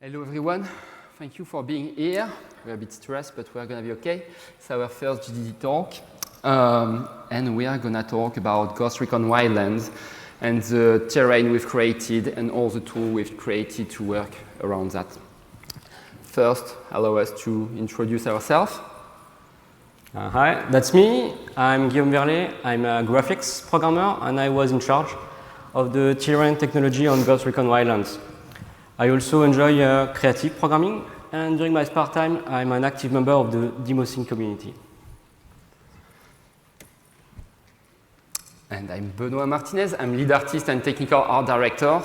Hello everyone, thank you for being here. We're a bit stressed, but we're gonna be okay. It's our first GDD talk, and we are gonna talk about Ghost Recon Wildlands and the terrain we've created and all the tools we've created to work around that. First, allow us to introduce ourselves. Hi, that's me. I'm Guillaume Verlet. I'm a graphics programmer, and I was in charge of the terrain technology on Ghost Recon Wildlands. I also enjoy creative programming, and during my spare time, I'm an active member of the Demosync community. And I'm Benoît Martinez. I'm lead artist and technical art director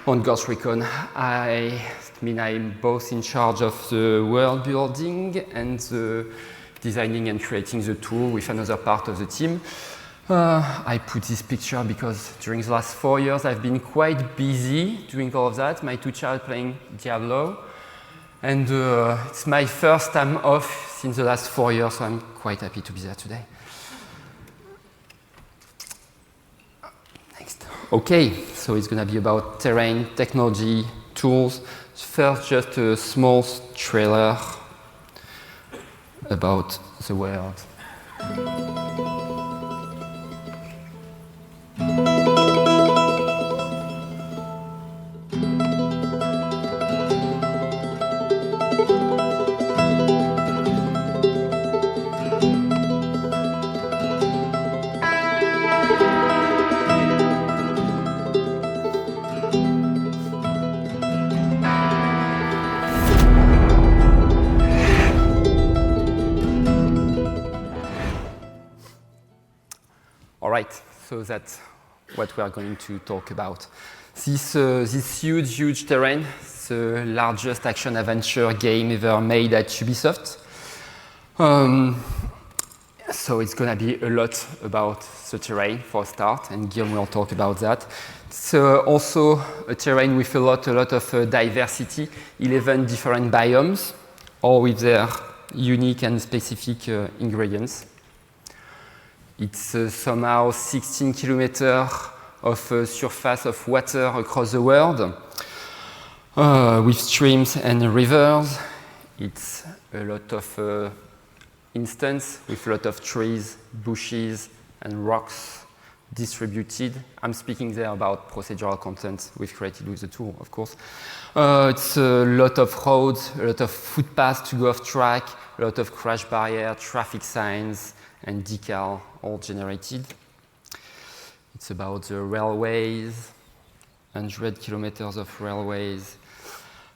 on Ghost Recon. I'm both in charge of the world building and the designing and creating the tool with another part of the team. I put this picture because during the last 4 years I've been quite busy doing all of that. My two children playing Diablo, and it's my first time off since the last 4 years, so I'm quite happy to be there today. Next. Okay, so it's going to be about terrain, technology, tools. First, just a small trailer about the world. All right, so that's what we are going to talk about. This huge terrain, the largest action-adventure game ever made at Ubisoft. So it's going to be a lot about the terrain for a start, and Guillaume will talk about that. It's also a terrain with a lot of diversity, 11 different biomes, all with their unique and specific ingredients. It's somehow 16 kilometers of surface of water across the world, with streams and rivers. It's a lot of instance with a lot of trees, bushes, and rocks distributed. I'm speaking there about procedural content we've created with the tool, of course. It's a lot of roads, a lot of footpaths to go off track, a lot of crash barrier, traffic signs, and decal all generated. It's about the railways, 100 kilometers of railways.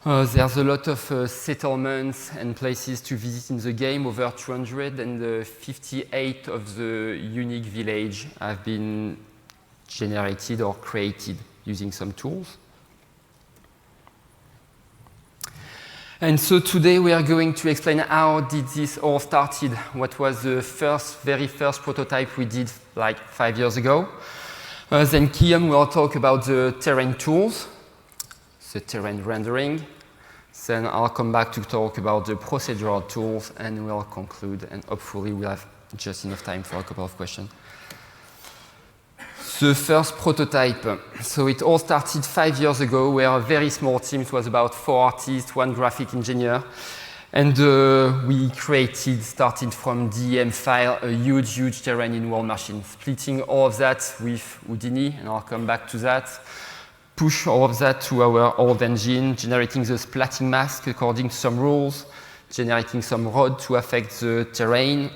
There's a lot of settlements and places to visit in the game, over 200, and 58 of the unique villages have been generated or created using some tools. And so today we are going to explain how did this all started, what was the very first prototype we did like 5 years ago. Then Guillaume will talk about the terrain tools, the terrain rendering. Then I'll come back to talk about the procedural tools, and we'll conclude, and hopefully we'll have just enough time for a couple of questions. The first prototype. So it all started 5 years ago. We are a very small team. It was about 4 artists, 1 graphic engineer. And we created, starting from DEM file, a huge terrain in World Machine, splitting all of that with Houdini, and I'll come back to that. Push all of that to our old engine, generating the splatting mask according to some rules, generating some road to affect the terrain,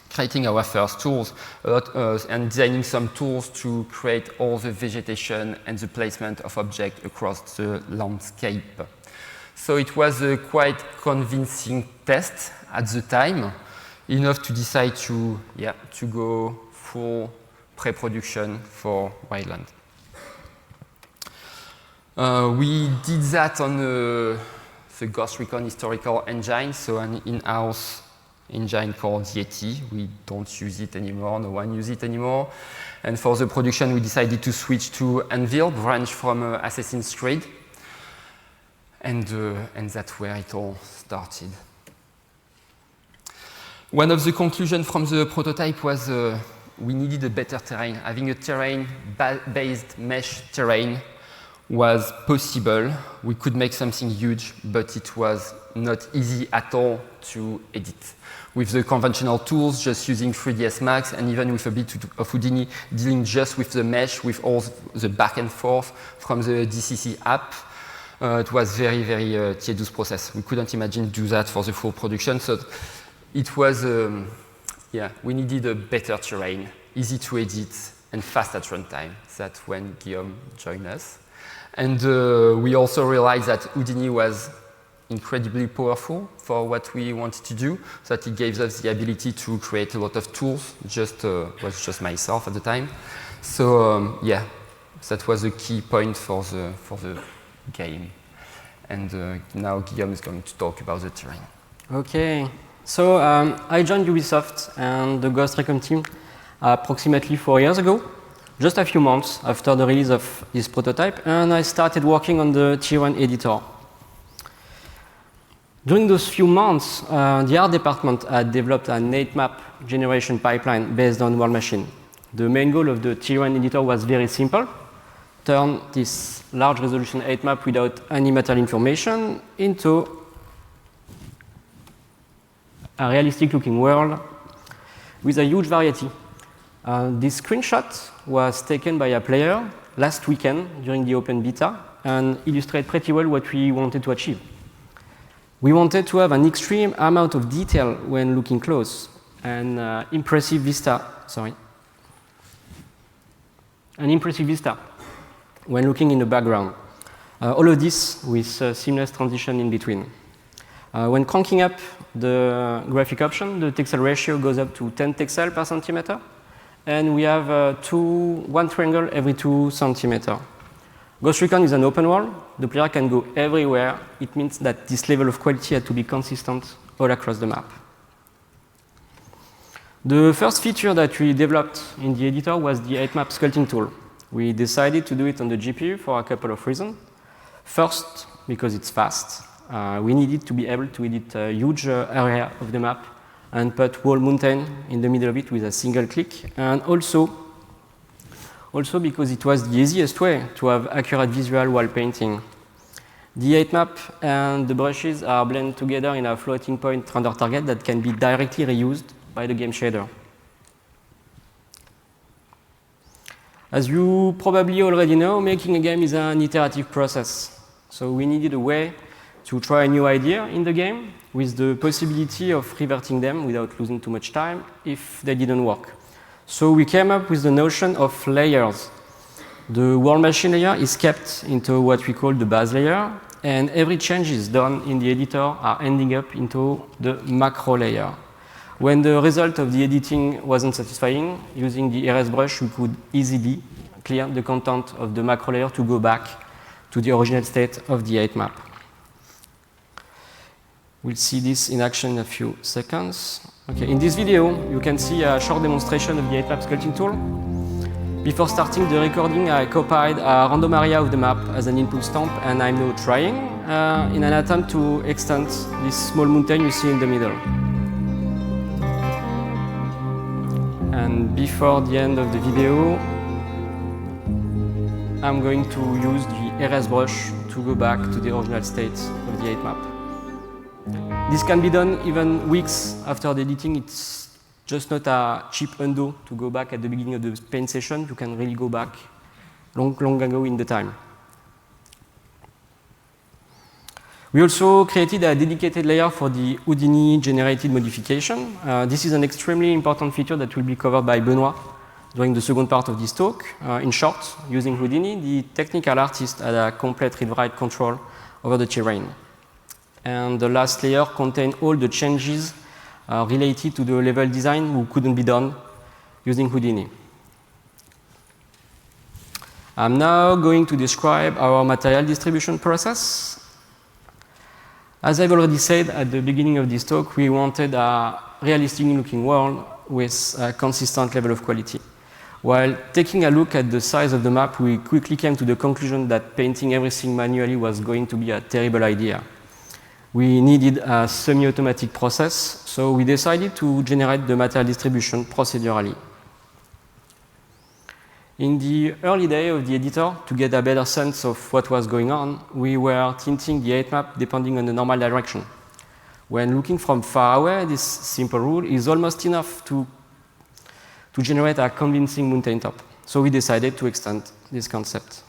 creating our first tools, and designing some tools to create all the vegetation and the placement of objects across the landscape. So it was a quite convincing test at the time, enough to decide to go full pre-production for Wildlands. We did that on the Ghost Recon historical engine, so an in-house engine called Yeti. We don't use it anymore, no one uses it anymore. And for the production, we decided to switch to Anvil, branch from Assassin's Creed. And that's where it all started. One of the conclusions from the prototype was we needed a better terrain. Having a terrain-based mesh terrain was possible. We could make something huge, but it was not easy at all to edit. With the conventional tools, just using 3ds Max, and even with a bit of Houdini, dealing just with the mesh, with all the back and forth from the DCC app, it was very, very tedious process. We couldn't imagine do that for the full production, so it was, yeah, we needed a better terrain, easy to edit, and fast at runtime. That's when Guillaume joined us. And we also realized that Houdini was incredibly powerful for what we wanted to do, so that it gave us the ability to create a lot of tools. Was just myself at the time. So yeah, that was a key point for the game. And now Guillaume is going to talk about the terrain. Okay, so I joined Ubisoft and the Ghost Recon team approximately 4 years ago, just a few months after the release of this prototype, and I started working on the Tier 1 editor. During those few months, the art department had developed an 8-map generation pipeline based on World Machine. The main goal of the Tier 1 editor was very simple: turn this large resolution 8-map without any material information into a realistic looking world with a huge variety. This screenshot was taken by a player last weekend during the open beta and illustrates pretty well what we wanted to achieve. We wanted to have an extreme amount of detail when looking close, an impressive vista when looking in the background. All of this with seamless transition in between. When cranking up the graphic option, the texel ratio goes up to 10 texel per centimeter, and we have one triangle every 2 centimeters. Ghost Recon is an open world. The player can go everywhere. It means that this level of quality had to be consistent all across the map. The first feature that we developed in the editor was the 8-map sculpting tool. We decided to do it on the GPU for a couple of reasons. First, because it's fast. We needed to be able to edit a huge area of the map and put whole mountain in the middle of it with a single click, and also because it was the easiest way to have accurate visual while painting. The 8-map and the brushes are blended together in a floating point render target that can be directly reused by the game shader. As you probably already know, making a game is an iterative process. So we needed a way to try a new idea in the game with the possibility of reverting them without losing too much time if they didn't work. So we came up with the notion of layers. The World Machine layer is kept into what we call the base layer, and every change is done in the editor are ending up into the macro layer. When the result of the editing wasn't satisfying, using the erase brush, we could easily clear the content of the macro layer to go back to the original state of the 8-map. We'll see this in action in a few seconds. Okay, in this video, you can see a short demonstration of the 8-map sculpting tool. Before starting the recording, I copied a random area of the map as an input stamp, and I'm now trying in an attempt to extend this small mountain you see in the middle. And before the end of the video, I'm going to use the erase brush to go back to the original state of the 8-map. This can be done even weeks after the editing. It's just not a cheap undo to go back at the beginning of the paint session. You can really go back long ago in the time. We also created a dedicated layer for the Houdini generated modification. This is an extremely important feature that will be covered by Benoit during the second part of this talk. In short, using Houdini, the technical artist had a complete read-write control over the terrain. And the last layer contained all the changes related to the level design who couldn't be done using Houdini. I'm now going to describe our material distribution process. As I've already said at the beginning of this talk, we wanted a realistic looking world with a consistent level of quality. While taking a look at the size of the map, we quickly came to the conclusion that painting everything manually was going to be a terrible idea. We needed a semi-automatic process, so we decided to generate the material distribution procedurally. In the early day of the editor, to get a better sense of what was going on, we were tinting the height map depending on the normal direction. When looking from far away, this simple rule is almost enough to generate a convincing mountain top. So we decided to extend this concept.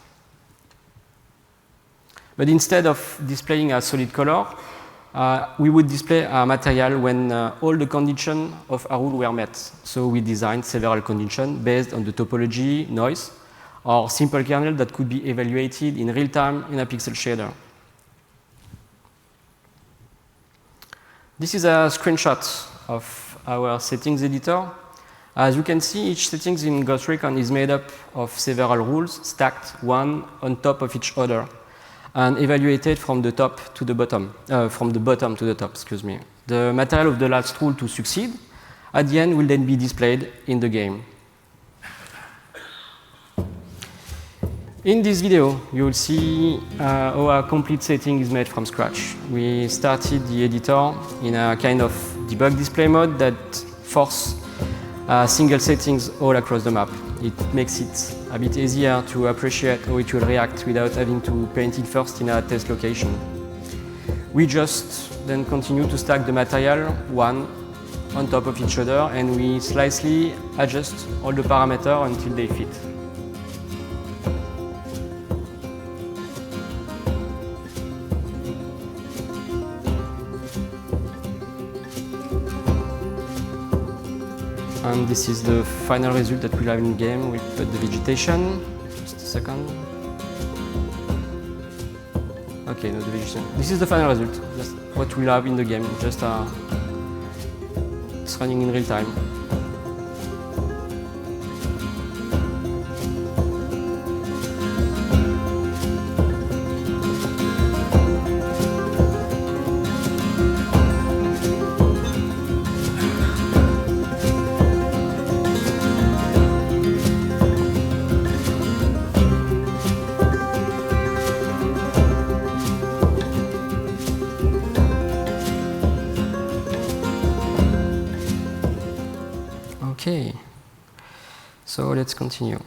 But instead of displaying a solid color, we would display a material when all the conditions of a rule were met. So we designed several conditions based on the topology, noise, or simple kernel that could be evaluated in real time in a pixel shader. This is a screenshot of our settings editor. As you can see, each settings in Ghost Recon is made up of several rules stacked one on top of each other and evaluated from the top to the bottom, from the bottom to the top, excuse me. The material of the last rule to succeed at the end will then be displayed in the game. In this video, you will see how a complete setting is made from scratch. We started the editor in a kind of debug display mode that forces single settings all across the map. It makes it a bit easier to appreciate how it will react without having to paint it first in a test location. We just then continue to stack the material one on top of each other, and we slightly adjust all the parameters until they fit. And this is the final result that we'll have in game. We put the vegetation. Just a second. Okay, no, the vegetation. This is the final result. That's what we'll have in the game. Just it's running in real time. Okay, so let's continue.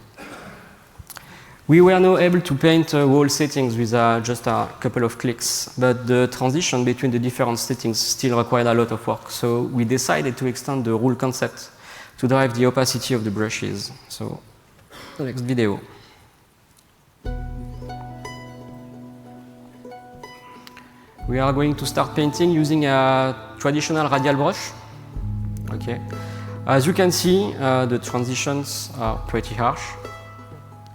We were now able to paint wall settings with just a couple of clicks, but the transition between the different settings still required a lot of work. So we decided to extend the rule concept to drive the opacity of the brushes. So the next video. We are going to start painting using a traditional radial brush. Okay. As you can see, the transitions are pretty harsh.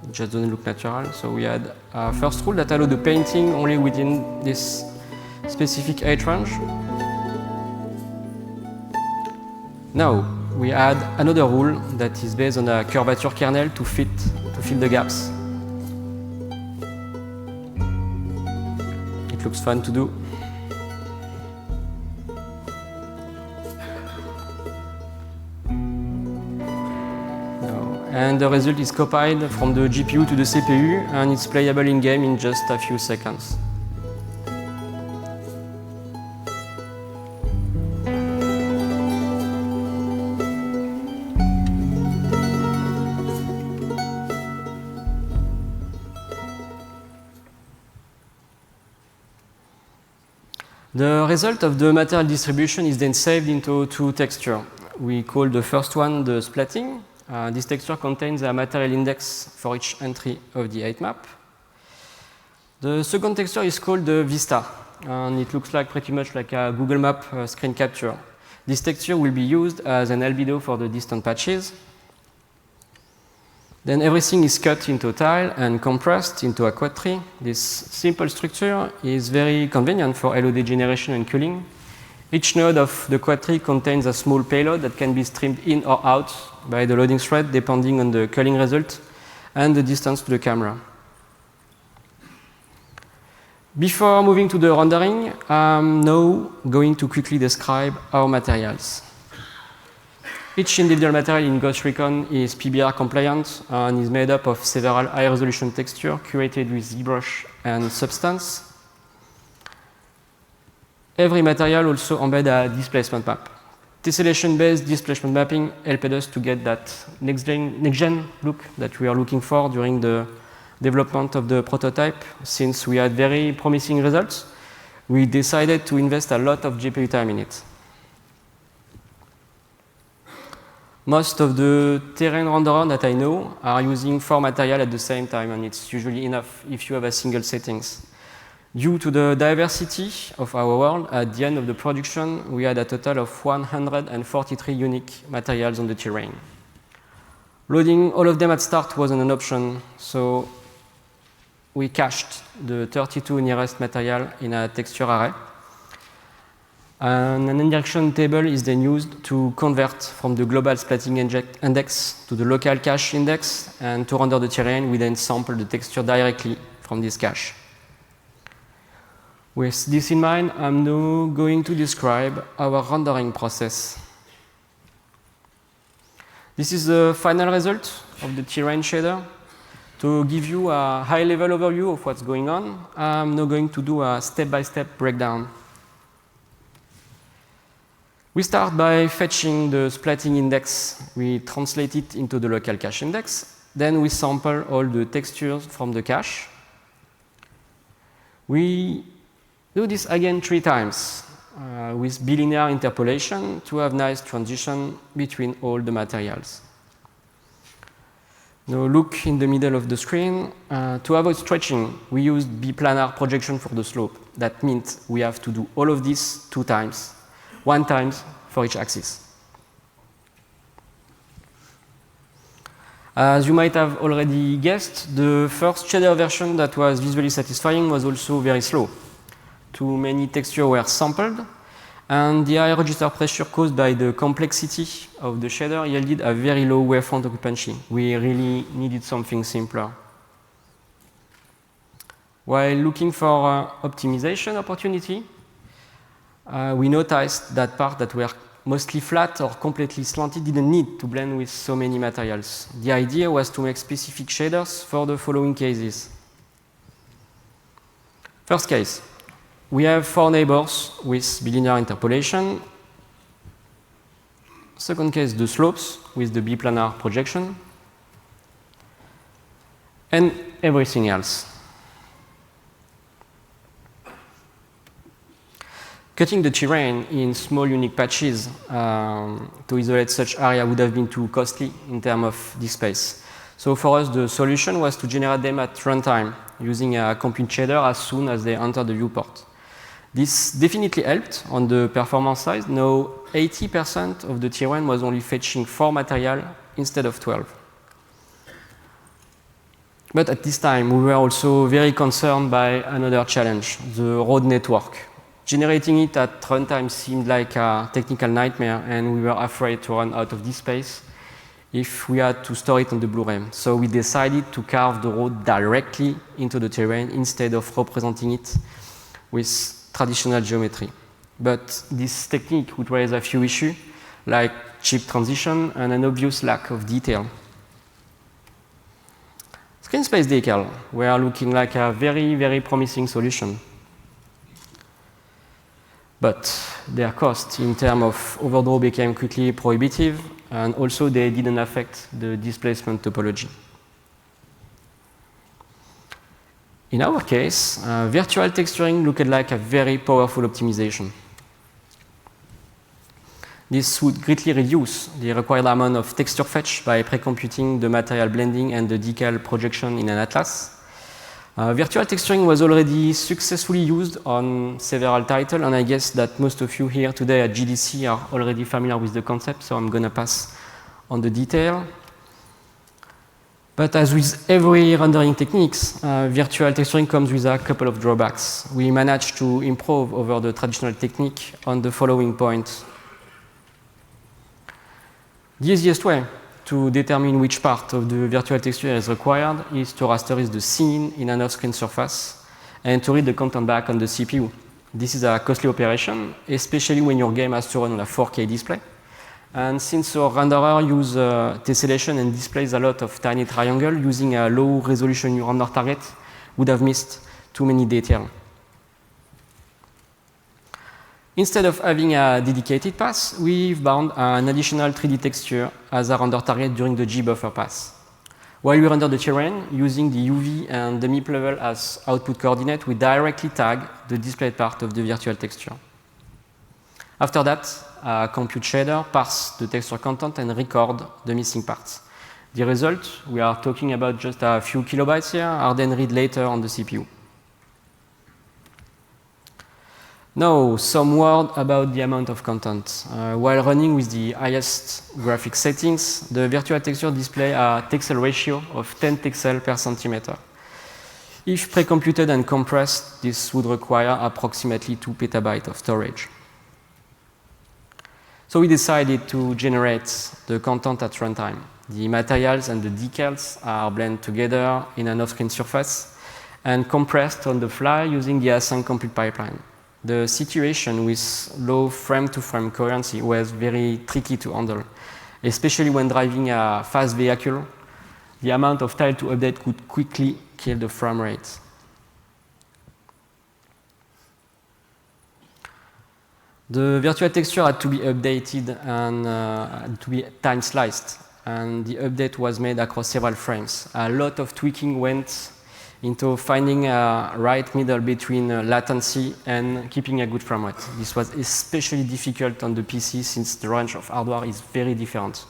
It just doesn't look natural. So we had a first rule that allowed the painting only within this specific height range. Now we add another rule that is based on a curvature kernel to fill the gaps. It looks fun to do. And the result is copied from the GPU to the CPU, and it's playable in-game in just a few seconds. The result of the material distribution is then saved into two textures. We call the first one the splatting. This texture contains a material index for each entry of the height map. The second texture is called the vista, and it looks like pretty much like a Google Map screen capture. This texture will be used as an albedo for the distant patches. Then everything is cut into tile and compressed into a quad tree. This simple structure is very convenient for LOD generation and culling. Each node of the quad tree contains a small payload that can be streamed in or out by the loading thread depending on the culling result and the distance to the camera. Before moving to the rendering, I'm now going to quickly describe our materials. Each individual material in Ghost Recon is PBR compliant and is made up of several high-resolution textures curated with ZBrush and Substance. Every material also embeds a displacement map. tessellation-based displacement mapping helped us to get that next-gen look that we are looking for during the development of the prototype. Since we had very promising results, we decided to invest a lot of GPU time in it. Most of the terrain renderers that I know are using 4 materials at the same time, and it's usually enough if you have a single settings. Due to the diversity of our world, at the end of the production, we had a total of 143 unique materials on the terrain. Loading all of them at start wasn't an option, so we cached the 32 nearest material in a texture array. And an indirection table is then used to convert from the global splitting index to the local cache index, and to render the terrain, we then sample the texture directly from this cache. With this in mind, I'm now going to describe our rendering process. This is the final result of the terrain shader. To give you a high-level overview of what's going on, I'm now going to do a step-by-step breakdown. We start by fetching the splitting index. We translate it into the local cache index. Then we sample all the textures from the cache. We do this again 3 times with bilinear interpolation to have nice transition between all the materials. Now look in the middle of the screen. To avoid stretching, we used biplanar projection for the slope. That means we have to do all of this 2 times. 1 time for each axis. As you might have already guessed, the first shader version that was visually satisfying was also very slow. Too many textures were sampled, and the high register pressure caused by the complexity of the shader yielded a very low wavefront occupancy. We really needed something simpler. While looking for optimization opportunity, we noticed that parts that were mostly flat or completely slanted didn't need to blend with so many materials. The idea was to make specific shaders for the following cases. First case, we have 4 neighbors with bilinear interpolation. Second case, the slopes with the biplanar projection. And everything else. Cutting the terrain in small unique patches to isolate such area would have been too costly in terms of disk space. So for us, the solution was to generate them at runtime using a compute shader as soon as they enter the viewport. This definitely helped on the performance side. Now 80% of the terrain was only fetching 4 material instead of 12. But at this time, we were also very concerned by another challenge, the road network. Generating it at runtime seemed like a technical nightmare, and we were afraid to run out of disk space if we had to store it on the Blu-ray. So we decided to carve the road directly into the terrain instead of representing it with traditional geometry. But this technique would raise a few issues, like cheap transition and an obvious lack of detail. Screen space decal were looking like a very, very promising solution. But their cost in terms of overdraw became quickly prohibitive, and also they didn't affect the displacement topology. In our case, virtual texturing looked like a very powerful optimization. This would greatly reduce the required amount of texture fetch by pre-computing the material blending and the decal projection in an atlas. Virtual texturing was already successfully used on several titles, and I guess that most of you here today at GDC are already familiar with the concept, so I'm going to pass on the detail. But as with every rendering techniques, virtual texturing comes with a couple of drawbacks. We managed to improve over the traditional technique on the following points. The easiest way to determine which part of the virtual texture is required is to rasterize the scene in an off-screen surface and to read the content back on the CPU. This is a costly operation, especially when your game has to run on a 4K display. And since our renderer uses tessellation and displays a lot of tiny triangles, using a low-resolution render target would have missed too many details. Instead of having a dedicated pass, we've bound an additional 3D texture as a render target during the gbuffer pass. While we render the terrain, using the UV and the MIP level as output coordinate, we directly tag the displayed part of the virtual texture. After that, a compute shader parse the texture content and record the missing parts. The result, we are talking about just a few kilobytes here, are then read later on the CPU. Now, some word about the amount of content. While running with the highest graphics settings, the virtual texture display a texel ratio of 10 texels per centimeter. If pre-computed and compressed, this would require approximately 2 petabytes of storage. So we decided to generate the content at runtime. The materials and the decals are blended together in an off-screen surface and compressed on the fly using the async compute pipeline. The situation with low frame-to-frame coherency was very tricky to handle, especially when driving a fast vehicle. The amount of tile to update could quickly kill the frame rate. The virtual texture had to be updated and had to be time sliced, and the update was made across several frames. A lot of tweaking went into finding a right middle between latency and keeping a good frame rate. This was especially difficult on the PC since the range of hardware is very different.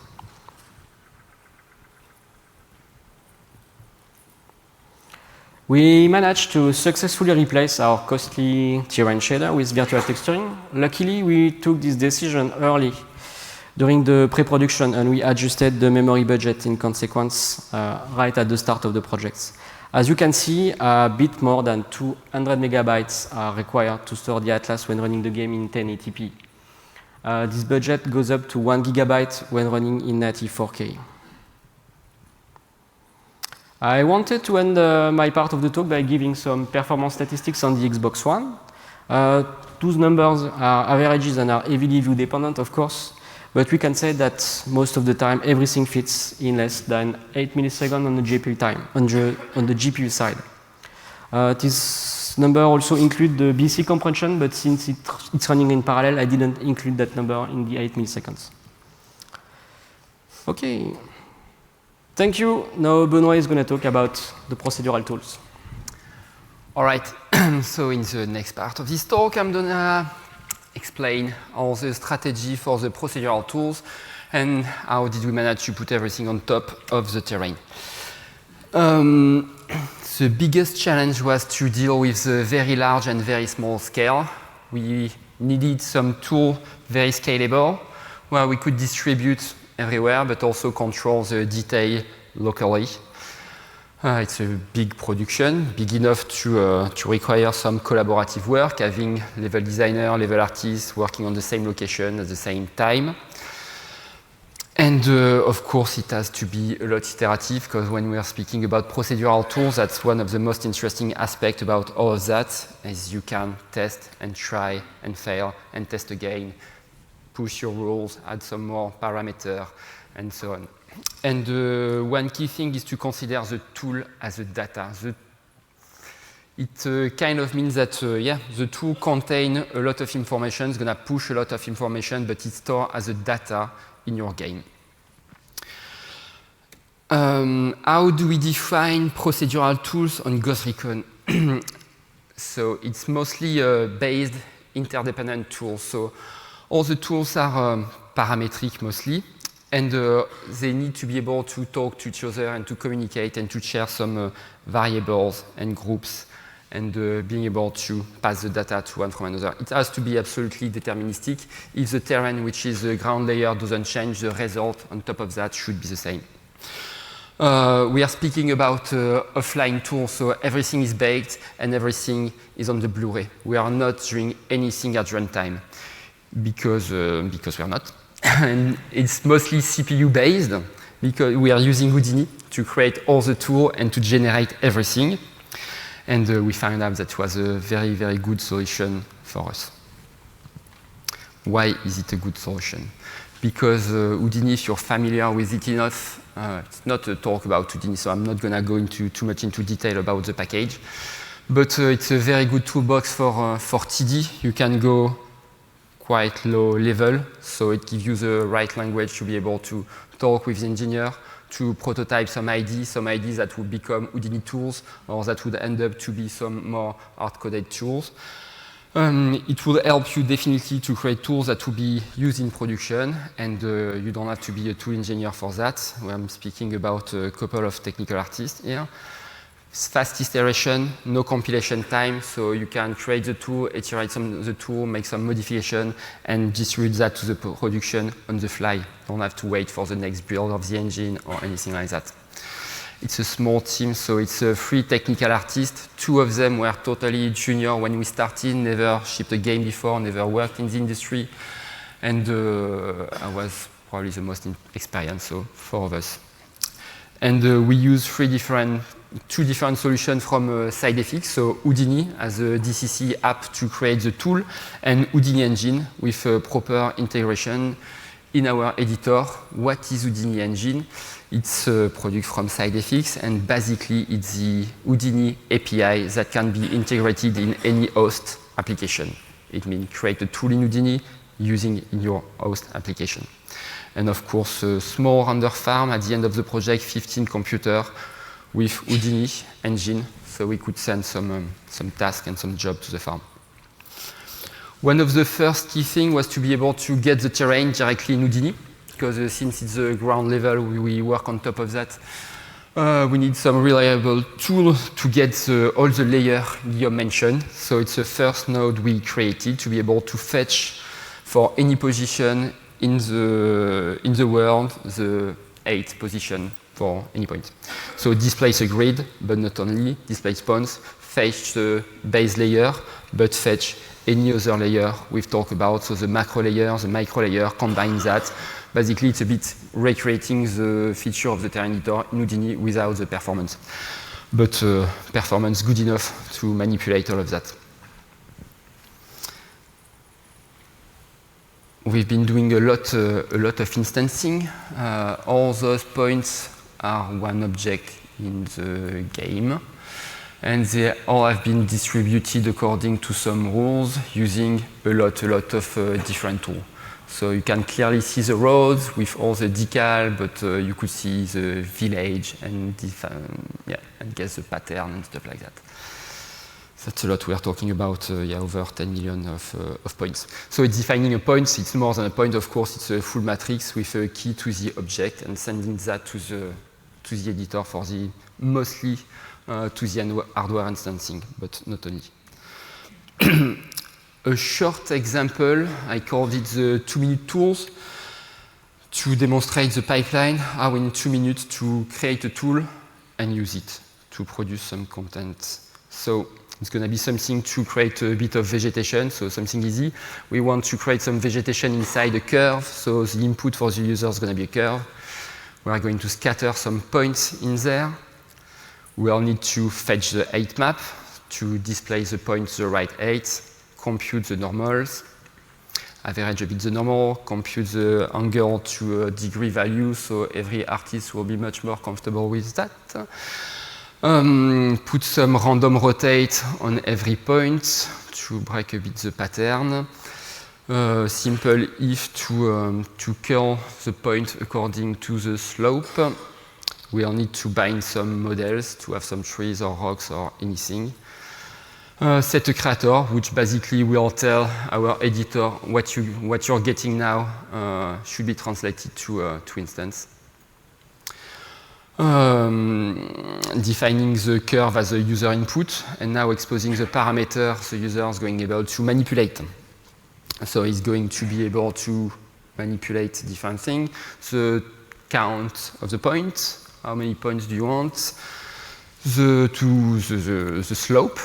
We managed to successfully replace our costly terrain shader with virtual texturing. Luckily, we took this decision early during the pre-production, and we adjusted the memory budget in consequence right at the start of the project. As you can see, a bit more than 200 megabytes are required to store the Atlas when running the game in 1080p. This budget goes up to 1 gigabyte when running in native 4K. I wanted to end my part of the talk by giving some performance statistics on the Xbox One. Those numbers are averages and are heavily view dependent, of course, but we can say that most of the time everything fits in less than 8 milliseconds on the GPU time, on the GPU side. This number also includes the BC compression, but since it's running in parallel, I didn't include that number in the 8 milliseconds. Okay. Thank you. Now Benoit is going to talk about the procedural tools. All right. So in the next part of this talk, I'm going to explain all the strategy for the procedural tools and how did we manage to put everything on top of the terrain. The biggest challenge was to deal with the very large and very small scale. We needed some tool very scalable where we could distribute everywhere but also control the detail locally. It's a big production, big enough to require some collaborative work, having level designer, level artists working on the same location at the same time. And of course, it has to be a lot iterative, because when we are speaking about procedural tools, that's one of the most interesting aspects about all of that, is you can test and try and fail and test again, push your rules, add some more parameters, and so on. And one key thing is to consider the tool as a data. It kind of means that, the tool contains a lot of information, it's going to push a lot of information, but it's stored as a data in your game. How do we define procedural tools on Ghost Recon? So it's mostly based interdependent tools. So all the tools are parametric mostly. And they need to be able to talk to each other and to communicate and to share some variables and groups and being able to pass the data to one from another. It has to be absolutely deterministic. If the terrain, which is the ground layer, doesn't change, the result on top of that should be the same. We are speaking about offline tools, so everything is baked and everything is on the Blu-ray. We are not doing anything at runtime because we are not. And it's mostly CPU based because we are using Houdini to create all the tools and to generate everything. And we found out that was a very, very good solution for us. Why is it a good solution? Because Houdini, if you're familiar with it enough, it's not a talk about Houdini, so I'm not going to go into too much into detail about the package. But it's a very good toolbox for TD. You can go quite low level, so it gives you the right language to be able to talk with the engineer, to prototype some ideas that would become Houdini tools, or that would end up to be some more hard-coded tools. It will help you definitely to create tools that will be used in production, and you don't have to be a tool engineer for that. I'm speaking about a couple of technical artists here. Fast iteration, no compilation time, so you can create the tool, iterate the tool, make some modification, and distribute that to the production on the fly. Don't have to wait for the next build of the engine or anything like that. It's a small team, so it's 3 technical artists. 2 of them were totally junior when we started, never shipped a game before, never worked in the industry, and I was probably the most experienced, so 4 of us. And we use 2 different solutions from SideFX, so Houdini as a DCC app to create the tool, and Houdini Engine with proper integration in our editor. What is Houdini Engine? It's a product from SideFX, and basically it's the Houdini API that can be integrated in any host application. It means create a tool in Houdini using in your host application. And of course, a small render farm at the end of the project, 15 computers with Houdini Engine, so we could send some tasks and some jobs to the farm. One of the first key things was to be able to get the terrain directly in Houdini, because since it's the ground level, we work on top of that. We need some reliable tool to get all the layers Guillaume mentioned. So it's the first node we created to be able to fetch for any position in the world the 8th position for any point. So it displays a grid, but not only, displays points, fetch the base layer, but fetch any other layer we've talked about, so the macro layer, the micro layer, combine that. Basically, it's a bit recreating the feature of the terrain editor in Houdini without the performance. But performance good enough to manipulate all of that. We've been doing a lot of instancing. All those points are one object in the game, and they all have been distributed according to some rules using a lot of different tools. So you can clearly see the roads with all the decal, but you could see the village and guess the pattern and stuff like that. That's a lot we are talking about, over 10 million of points. So it's defining a point, it's more than a point, of course, it's a full matrix with a key to the object and sending that to the editor for the mostly to the hardware instancing, but not only. A short example, I called it the 2-minute tools to demonstrate the pipeline, how in 2 minutes to create a tool and use it to produce some content. So it's going to be something to create a bit of vegetation, so something easy. We want to create some vegetation inside a curve, so the input for the user is going to be a curve. We are going to scatter some points in there. We'll need to fetch the 8 map to display the points the right 8, compute the normals, average a bit the normal, compute the angle to a degree value, so every artist will be much more comfortable with that. Put some random rotate on every point to break a bit the pattern. Simple if to curl the point according to the slope. We'll need to bind some models to have some trees or rocks or anything. Set a creator, which basically will tell our editor what you're getting now should be translated to instance. Defining the curve as a user input, and now exposing the parameters the user is going to be able to manipulate. So he's going to be able to manipulate different things. The count of the points, how many points do you want? The slope.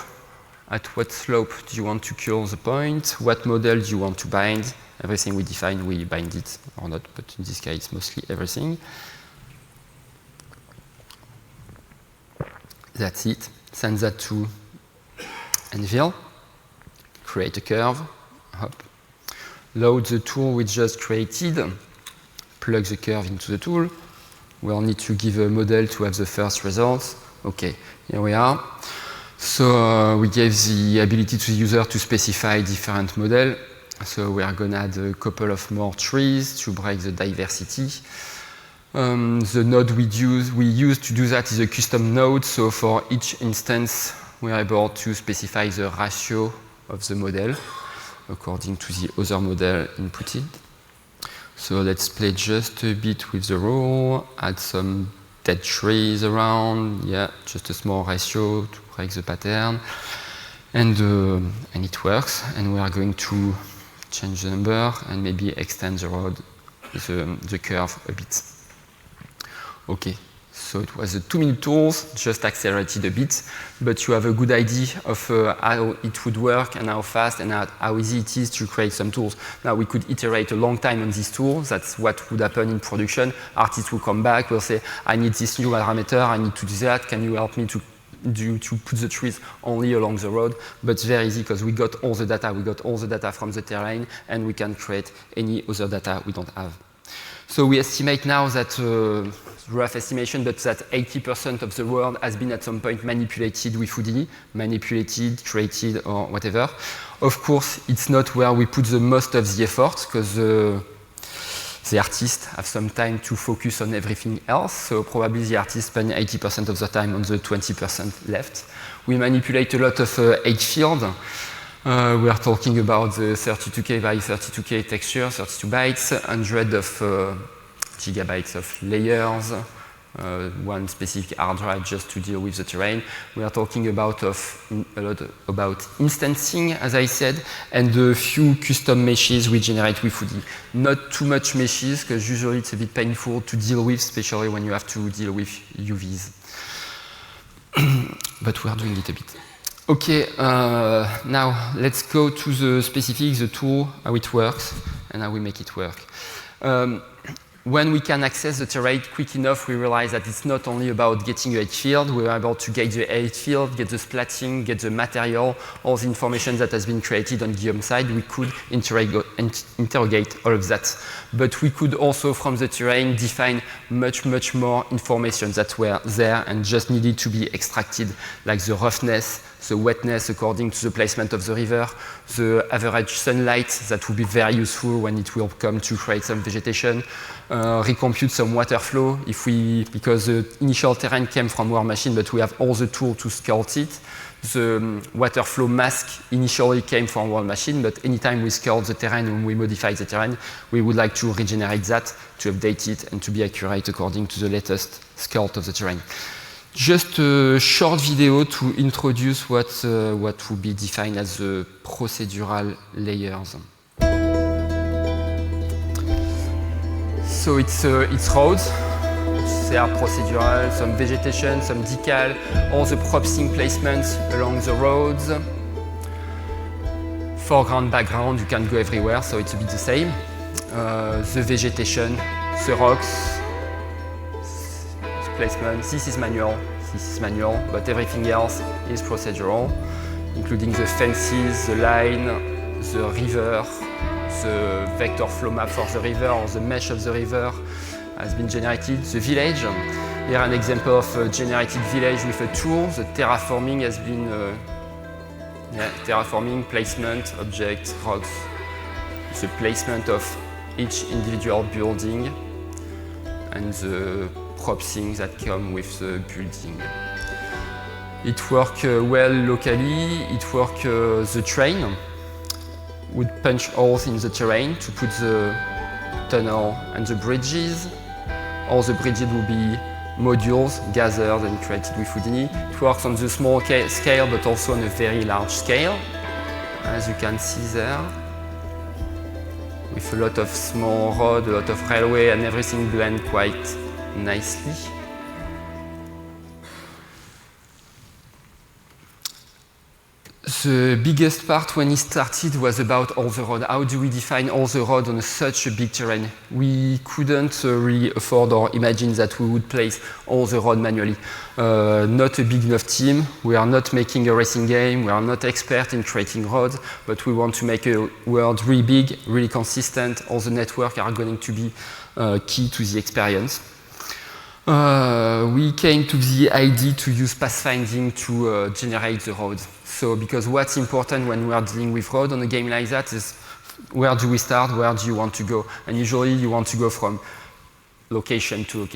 At what slope do you want to curl the point? What model do you want to bind? Everything we define, we bind it or not, but in this case, mostly everything. That's it. Send that to Envil. Create a curve. Hop. Load the tool we just created. Plug the curve into the tool. We'll need to give a model to have the first results. OK, here we are. So we gave the ability to the user to specify different models. So we are going to add a couple of more trees to break the diversity. The node we use to do that is a custom node. So for each instance, we are able to specify the ratio of the model according to the other model inputted. So let's play just a bit with the rule, add some dead trees around, yeah, just a small ratio to break the pattern. And it works, and we are going to change the number and maybe extend the road, the curve a bit. Okay, so it was a 2-minute tools, just accelerated a bit, but you have a good idea of how it would work and how fast and how easy it is to create some tools. Now we could iterate a long time on this tool. That's what would happen in production. Artists will come back, will say, I need this new parameter, I need to do that, can you help me to put the trees only along the road? But it's very easy because we got all the data from the terrain, and we can create any other data we don't have. So we estimate now that, rough estimation, but that 80% of the world has been at some point manipulated with Houdini, manipulated, created, or whatever. Of course, it's not where we put the most of the effort, because the artists have some time to focus on everything else, so probably the artists spend 80% of the time on the 20% left. We manipulate a lot of edge field. We are talking about the 32K by 32K texture, 32 bytes, 100 of gigabytes of layers, one specific hard drive just to deal with the terrain. We are talking about a lot about instancing, as I said, and a few custom meshes we generate with Houdini. Not too much meshes, because usually it's a bit painful to deal with, especially when you have to deal with UVs. But we are doing it a bit. Okay, now let's go to the specifics, the tool, how it works, and how we make it work. When we can access the terrain quick enough, we realize that it's not only about getting a edge field. We are able to get the edge field, get the splatting, get the material, all the information that has been created on Guillaume's side. We could interrogate all of that. But we could also, from the terrain, define much more information that were there and just needed to be extracted, like the roughness, the wetness according to the placement of the river, the average sunlight that will be very useful when it will come to create some vegetation, recompute some water flow because the initial terrain came from War Machine, but we have all the tools to sculpt it. The water flow mask initially came from War Machine, but anytime we sculpt the terrain and we modify the terrain, we would like to regenerate that, to update it, and to be accurate according to the latest sculpt of the terrain. Just a short video to introduce what will be defined as the procedural layers. So it's roads. They are procedural, some vegetation, some decal, all the propsing placements along the roads. Foreground, background, you can go everywhere, so it's a bit the same. The vegetation, the rocks, placement. This is manual, but everything else is procedural, including the fences, the line, the river, the vector flow map for the river, or the mesh of the river has been generated. The village, here an example of a generated village with a tool. The terraforming has been terraforming, placement, object, rocks, the placement of each individual building, and the propsing that come with the building. It works well locally. It works the train would punch holes in the terrain to put the tunnel and the bridges. All the bridges will be modules gathered and created with Houdini. It works on the small scale, but also on a very large scale, as you can see there, with a lot of small road, a lot of railway, and everything blend quite nicely. The biggest part when it started was about all the road. How do we define all the road on such a big terrain? We couldn't really afford or imagine that we would place all the road manually. Not a big enough team. We are not making a racing game. We are not expert in creating roads, but we want to make a world really big, really consistent. All the networks are going to be key to the experience. We came to the idea to use pathfinding to generate the roads. So, because what's important when we are dealing with road on a game like that is where do we start? Where do you want to go? And usually you want to go from location, to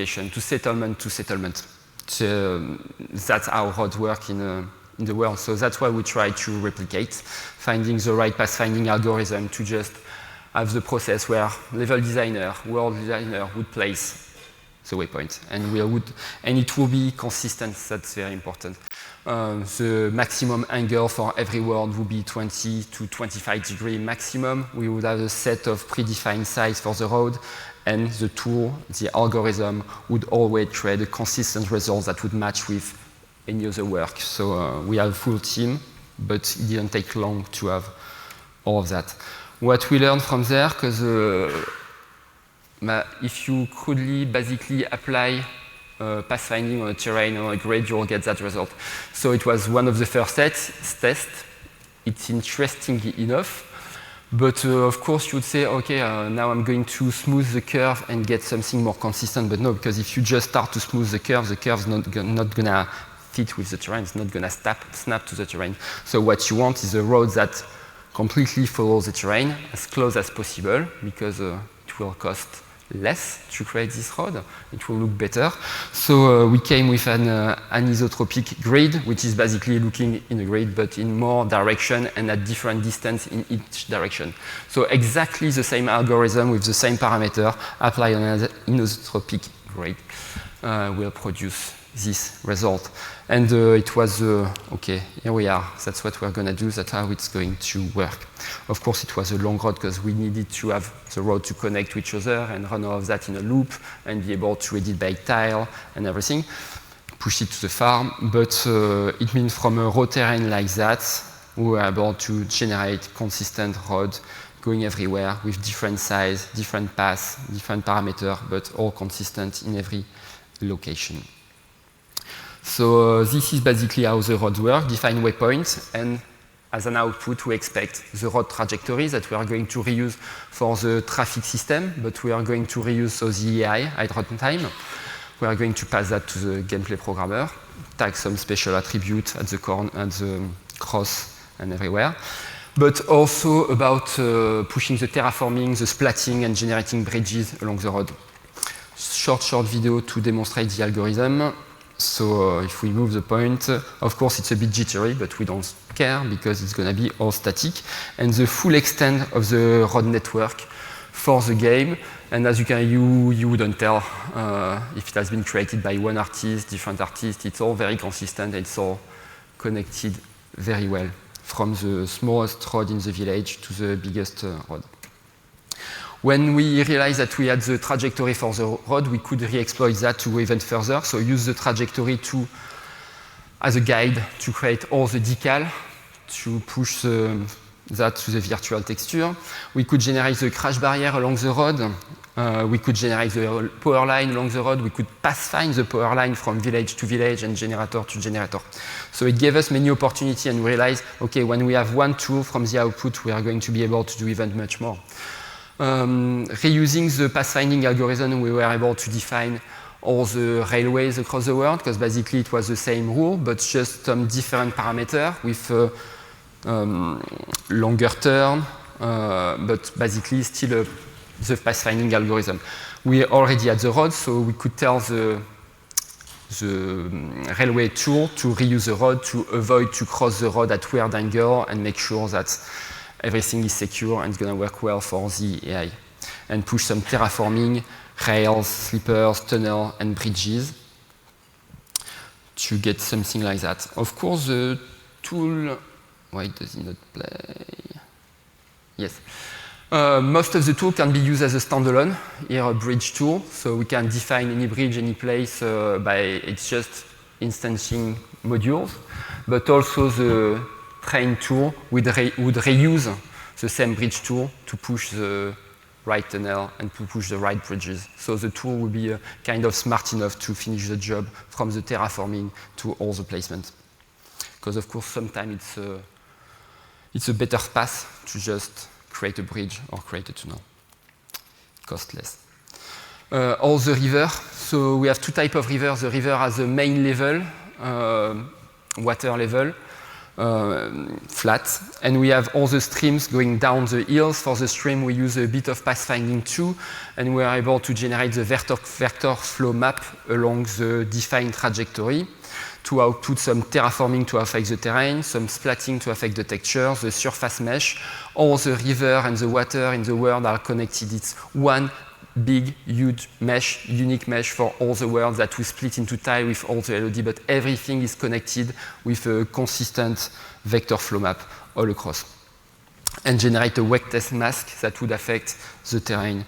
settlement to settlement. That's how roads work in the world. So that's why we try to replicate, finding the right pathfinding algorithm to just have the process where level designer, world designer would place the waypoint, and it will be consistent. That's very important. The maximum angle for every world would be 20 to 25 degree maximum. We would have a set of predefined size for the road, and the tool, the algorithm, would always create a consistent result that would match with any other work. So we have a full team, but it didn't take long to have all of that. What we learned from there, because if you crudely basically apply pathfinding on a terrain or a grid, you'll get that result. So it was one of the first tests. It's interesting enough, but of course you would say, okay, now I'm going to smooth the curve and get something more consistent. But no, because if you just start to smooth the curve's not gonna fit with the terrain. It's not gonna snap to the terrain. So what you want is a road that completely follows the terrain as close as possible, because it will cost less to create this road. It will look better. So we came with an anisotropic grid, which is basically looking in a grid, but in more direction and at different distance in each direction. So exactly the same algorithm with the same parameter applied on an anisotropic grid will produce this result. And it was, okay, here we are. That's what we're going to do. That's how it's going to work. Of course, it was a long road because we needed to have the road to connect to each other and run all of that in a loop and be able to edit by tile and everything, push it to the farm. But it means from a road terrain like that, we were able to generate consistent road going everywhere with different size, different paths, different parameters, but all consistent in every location. So this is basically how the roads work, define waypoints, and as an output we expect the road trajectories that we are going to reuse for the traffic system, but we are going to reuse the AI, hide runtime. We are going to pass that to the gameplay programmer, tag some special attribute at the corner, at the cross and everywhere. But also about pushing the terraforming, the splatting and generating bridges along the road. Short video to demonstrate the algorithm. So if we move the point, of course it's a bit jittery, but we don't care because it's going to be all static. And the full extent of the road network for the game. And as you wouldn't tell if it has been created by one artist, different artist. It's all very consistent. It's all connected very well from the smallest road in the village to the biggest road. When we realized that we had the trajectory for the road, we could re-exploit that to go even further. So use the trajectory as a guide to create all the decal, to push that to the virtual texture. We could generate the crash barrier along the road. We could generate the power line along the road. We could pathfind the power line from village to village and generator to generator. So it gave us many opportunities, and we realized, okay, when we have one tool from the output, we are going to be able to do even much more. Reusing the pathfinding algorithm, we were able to define all the railways across the world, because basically it was the same rule, but just some different parameters with longer turn, but basically still the pathfinding algorithm. We already had the road, so we could tell the railway tool to reuse the road to avoid to cross the road at weird angle and make sure that everything is secure and it's going to work well for the AI. And push some terraforming, rails, sleepers, tunnel, and bridges to get something like that. Of course, the tool, why does it not play? Yes. Most of the tool can be used as a standalone, here a bridge tool, so we can define any bridge, any place it's just instancing modules, but also the train tool would reuse the same bridge tool to push the right tunnel and to push the right bridges. So the tool will be kind of smart enough to finish the job from the terraforming to all the placement. Because of course sometimes it's a better path to just create a bridge or create a tunnel. It costs less. All the river. So we have two types of rivers. The river has a main level, water level. flat. And we have all the streams going down the hills. For the stream, we use a bit of pathfinding too, and we are able to generate the vector flow map along the defined trajectory to output some terraforming to affect the terrain, some splatting to affect the texture, the surface mesh. All the river and the water in the world are connected. It's one big, huge mesh, unique mesh for all the world that we split into tile with all the LOD, but everything is connected with a consistent vector flow map all across. And generate a wet test mask that would affect the terrain